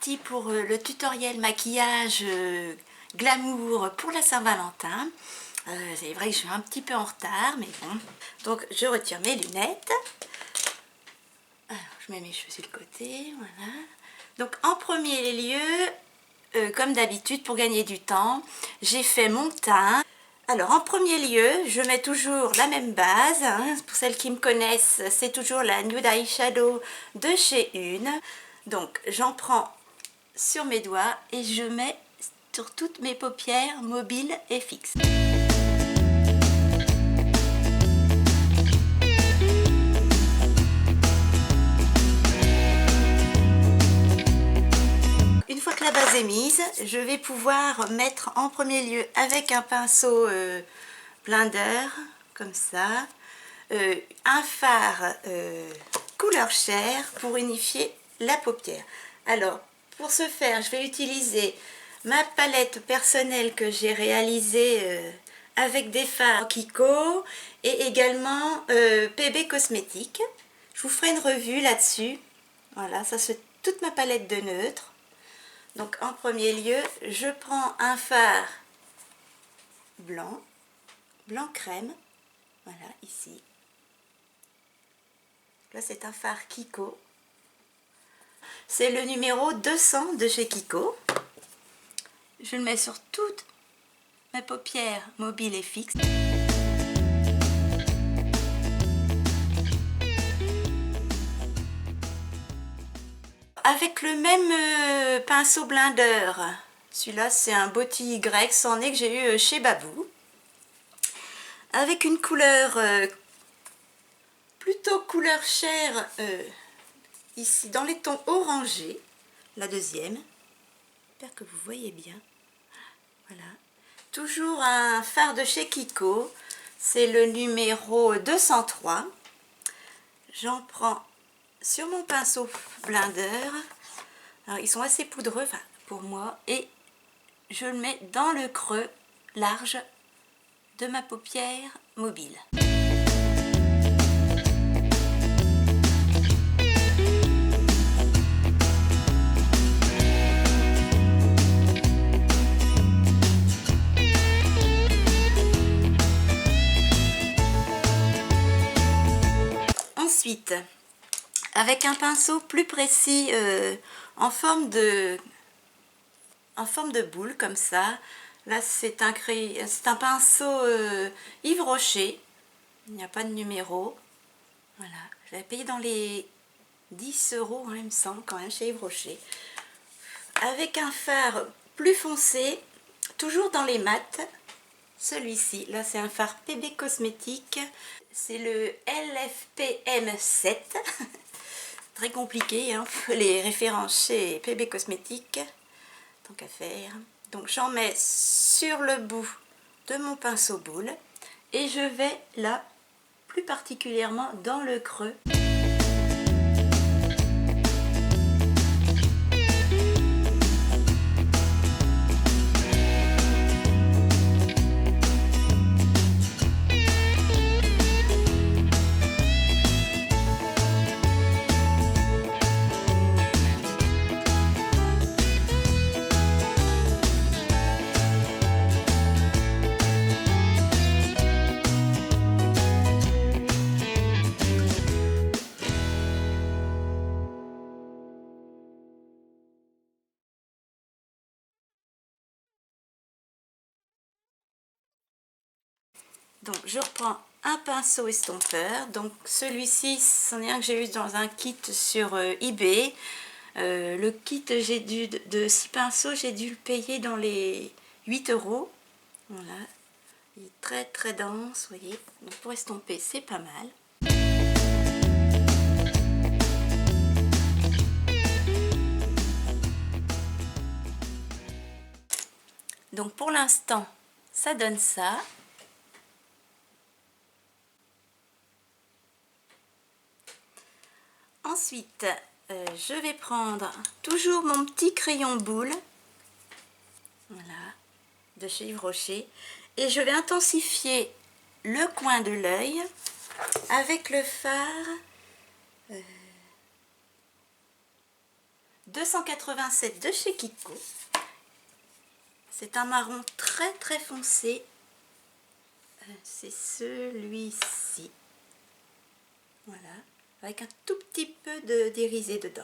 parti pour le tutoriel maquillage glamour pour la Saint-Valentin. C'est vrai que je suis un petit peu en retard, mais bon. Donc je retire mes lunettes. Alors, je mets mes cheveux sur le côté, voilà. Donc en premier lieu, comme d'habitude pour gagner du temps, j'ai fait mon teint. Alors en premier lieu, je mets toujours la même base, hein. Pour celles qui me connaissent, c'est toujours la Nude Eyeshadow de chez Une. Donc j'en prends sur mes doigts et je mets sur toutes mes paupières mobiles et fixes. Une fois que la base est mise, je vais pouvoir mettre en premier lieu avec un pinceau blender, comme ça, un fard couleur chair pour unifier la paupière. Alors, pour ce faire, je vais utiliser ma palette personnelle que j'ai réalisée avec des fards Kiko et également PB Cosmétiques. Je vous ferai une revue là-dessus. Voilà, ça c'est toute ma palette de neutres. Donc en premier lieu, je prends un fard blanc, blanc crème, voilà ici. Là c'est un fard Kiko. C'est le numéro 200 de chez Kiko. Je le mets sur toutes mes paupières mobiles et fixes. Avec le même pinceau blender, celui-là c'est un Botti Y, c'en est que j'ai eu chez Babou. Avec une couleur plutôt couleur chair, ici dans les tons orangés, la deuxième. J'espère que vous voyez bien. Voilà. Toujours un fard de chez Kiko, c'est le numéro 203. J'en prends sur mon pinceau blender. Alors, ils sont assez poudreux, enfin, pour moi, et je le mets dans le creux large de ma paupière mobile. Ensuite, avec un pinceau plus précis en forme de boule comme ça, là c'est un pinceau Yves Rocher, il n'y a pas de numéro, voilà, je l'avais payé dans les 10 €, hein, il me semble, quand même, chez Yves Rocher. Avec un fard plus foncé, toujours dans les mats, celui-ci, là c'est un fard PB Cosmétiques, c'est le LFPM7, très compliqué, hein, les références chez PB Cosmétiques, tant qu'à faire. Donc j'en mets sur le bout de mon pinceau boule et je vais là, plus particulièrement dans le creux. Donc je reprends un pinceau estompeur, donc celui-ci c'en est un que j'ai eu dans un kit sur eBay. Le kit de 6 pinceaux, j'ai dû le payer dans les 8 €. Voilà, il est très très dense, vous voyez, donc pour estomper c'est pas mal. Donc pour l'instant ça donne ça. Ensuite, je vais prendre toujours mon petit crayon boule, voilà, de chez Yves Rocher, et je vais intensifier le coin de l'œil avec le fard 287 de chez Kiko. C'est un marron très très foncé. C'est celui-ci. Voilà, avec un tout petit peu d'irisé dedans.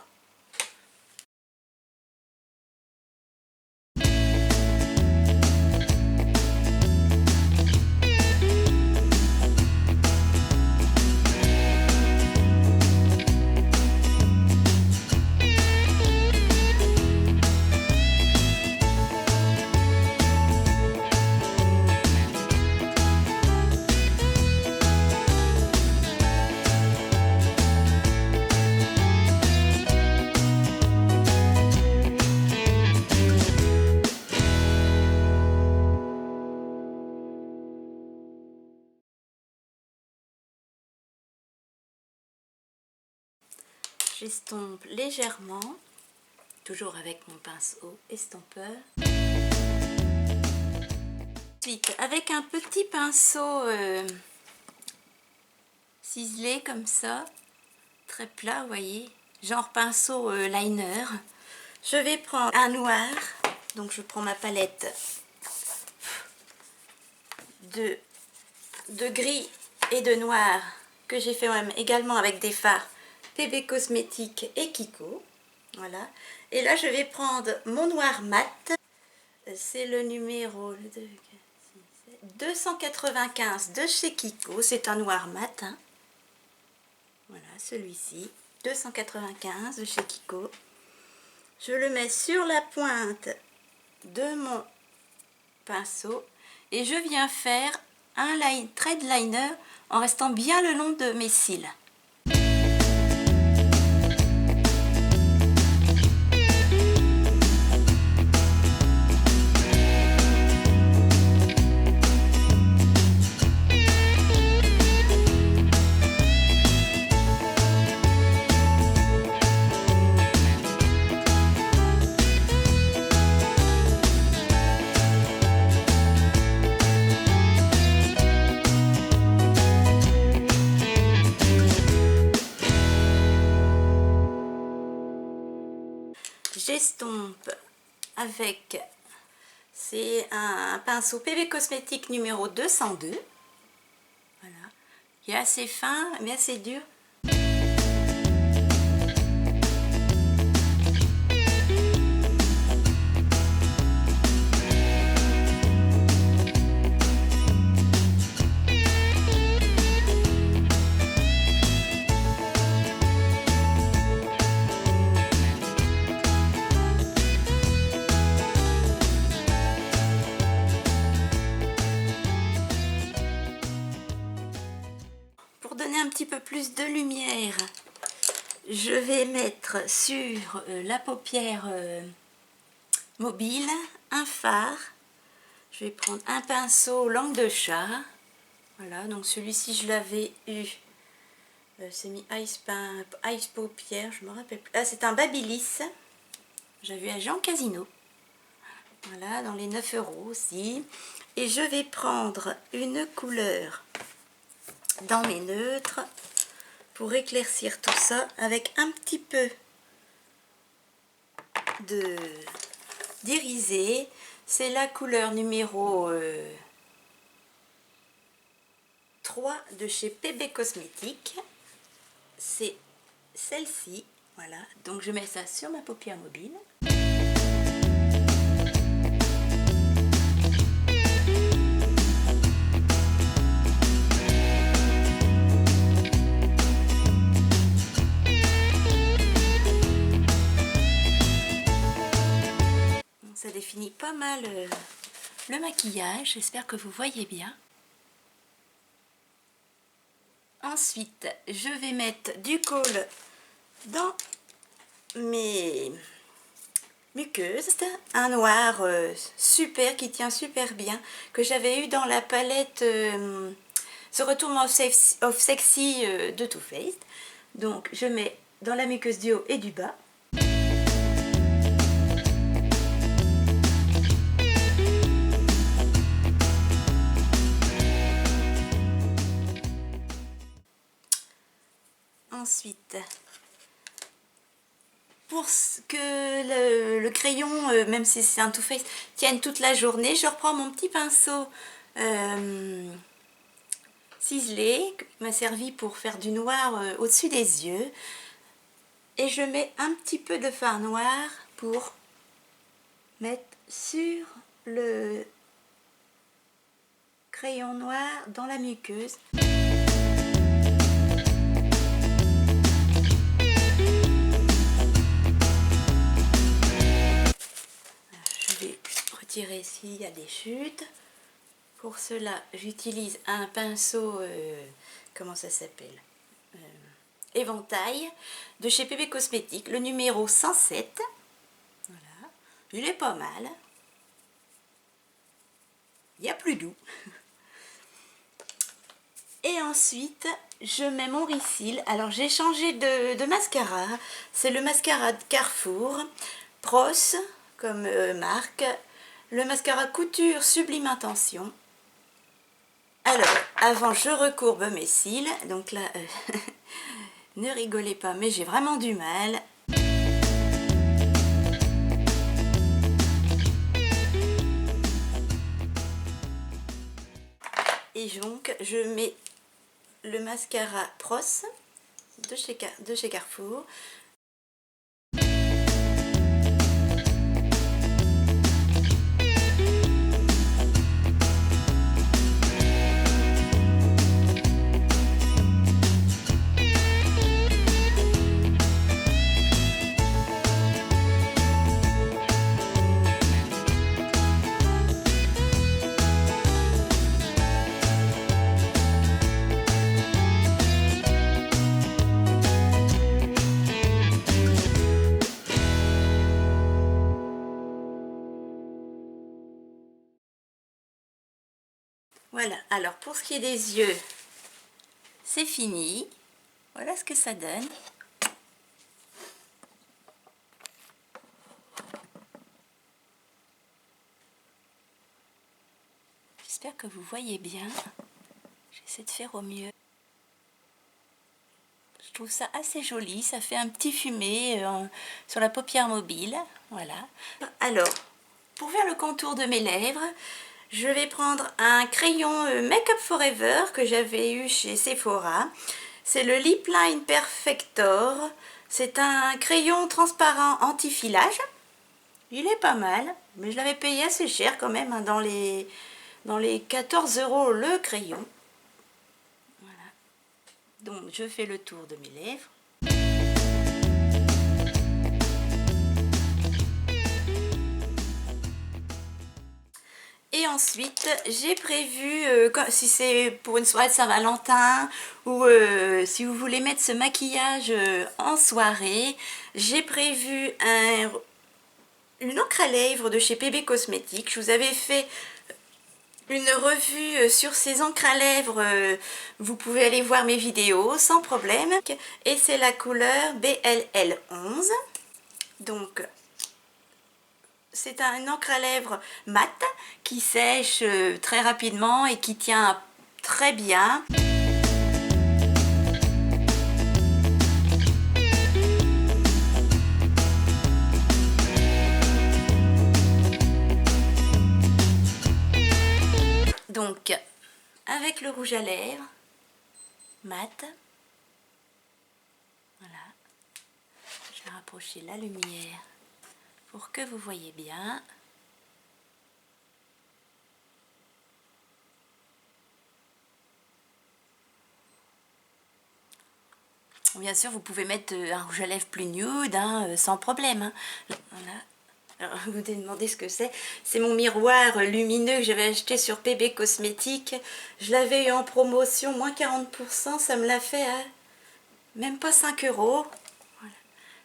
J'estompe légèrement, toujours avec mon pinceau estompeur. Ensuite, avec un petit pinceau ciselé comme ça, très plat, vous voyez, genre pinceau liner, je vais prendre un noir. Donc je prends ma palette de gris et de noir que j'ai fait moi-même également avec des fards PB Cosmétiques et Kiko. Voilà. Et là, je vais prendre mon noir mat. C'est le numéro 295 de chez Kiko. C'est un noir mat. Hein. Voilà, celui-ci. 295 de chez Kiko. Je le mets sur la pointe de mon pinceau. Et je viens faire un thread liner en restant bien le long de mes cils. J'estompe avec, c'est un pinceau PB Cosmétique numéro 202, voilà, qui est assez fin mais assez dur. Un petit peu plus de lumière, je vais mettre sur la paupière mobile un fard. Je vais prendre un pinceau langue de chat, voilà, donc celui-ci je l'avais eu, c'est mis Ice Paupière, je me rappelle plus, c'est un Babyliss, j'avais à Jean Casino, voilà, dans les 9 € aussi. Et je vais prendre une couleur dans mes neutres pour éclaircir tout ça avec un petit peu d'irisé. C'est la couleur numéro 3 de chez PB Cosmétiques. C'est celle-ci, voilà. Donc je mets ça sur ma paupière mobile. Ça définit pas mal le maquillage, j'espère que vous voyez bien. Ensuite, je vais mettre du kohl dans mes muqueuses. Un noir super, qui tient super bien, que j'avais eu dans la palette The Return of Sexy de Too Faced. Donc, je mets dans la muqueuse du haut et du bas. Ensuite, pour que le crayon, même si c'est un Too Faced, tienne toute la journée, je reprends mon petit pinceau ciselé qui m'a servi pour faire du noir au-dessus des yeux. Et je mets un petit peu de fard noir pour mettre sur le crayon noir dans la muqueuse. Je vais retirer s'il y a des chutes. Pour cela, j'utilise un pinceau, comment ça s'appelle, éventail, de chez PB Cosmétiques, le numéro 107. Voilà, il est pas mal. Il y a plus doux. Et ensuite, je mets mon Reveal. Alors, j'ai changé de mascara. C'est le mascara de Carrefour, Pros, comme marque. Le mascara Couture Sublime Intention. Alors, avant, je recourbe mes cils. Donc là, ne rigolez pas, mais j'ai vraiment du mal. Et donc, je mets le mascara Pros de chez Carrefour. Voilà, alors pour ce qui est des yeux, c'est fini. Voilà ce que ça donne. J'espère que vous voyez bien. J'essaie de faire au mieux. Je trouve ça assez joli, ça fait un petit fumé sur la paupière mobile. Voilà. Alors, pour faire le contour de mes lèvres, je vais prendre un crayon Make Up Forever que j'avais eu chez Sephora. C'est le Lip Line Perfector. C'est un crayon transparent anti-filage. Il est pas mal, mais je l'avais payé assez cher quand même, hein, dans les 14 € le crayon. Voilà. Donc je fais le tour de mes lèvres. Et ensuite, j'ai prévu, si c'est pour une soirée de Saint-Valentin ou si vous voulez mettre ce maquillage en soirée, j'ai prévu une encre à lèvres de chez PB Cosmétiques. Je vous avais fait une revue sur ces encres à lèvres, vous pouvez aller voir mes vidéos sans problème. Et c'est la couleur BLL11. Donc, c'est un encre à lèvres mat qui sèche très rapidement et qui tient très bien. Donc, avec le rouge à lèvres mat, voilà, je vais rapprocher la lumière pour que vous voyez bien. Bien sûr, vous pouvez mettre un rouge à lèvres plus nude, hein, sans problème. Hein. Voilà. Alors, vous vous demandez ce que c'est. C'est mon miroir lumineux que j'avais acheté sur PB Cosmétiques. Je l'avais eu en promotion, moins 40%. Ça me l'a fait à même pas 5 €. Voilà.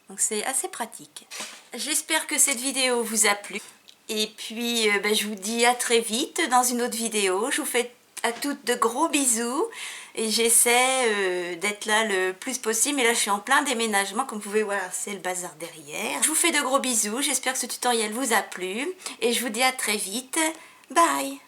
Donc c'est assez pratique. J'espère que cette vidéo vous a plu. Et puis, je vous dis à très vite dans une autre vidéo. Je vous fais à toutes de gros bisous. Et j'essaie d'être là le plus possible. Mais là, je suis en plein déménagement. Comme vous pouvez voir, c'est le bazar derrière. Je vous fais de gros bisous. J'espère que ce tutoriel vous a plu. Et je vous dis à très vite. Bye!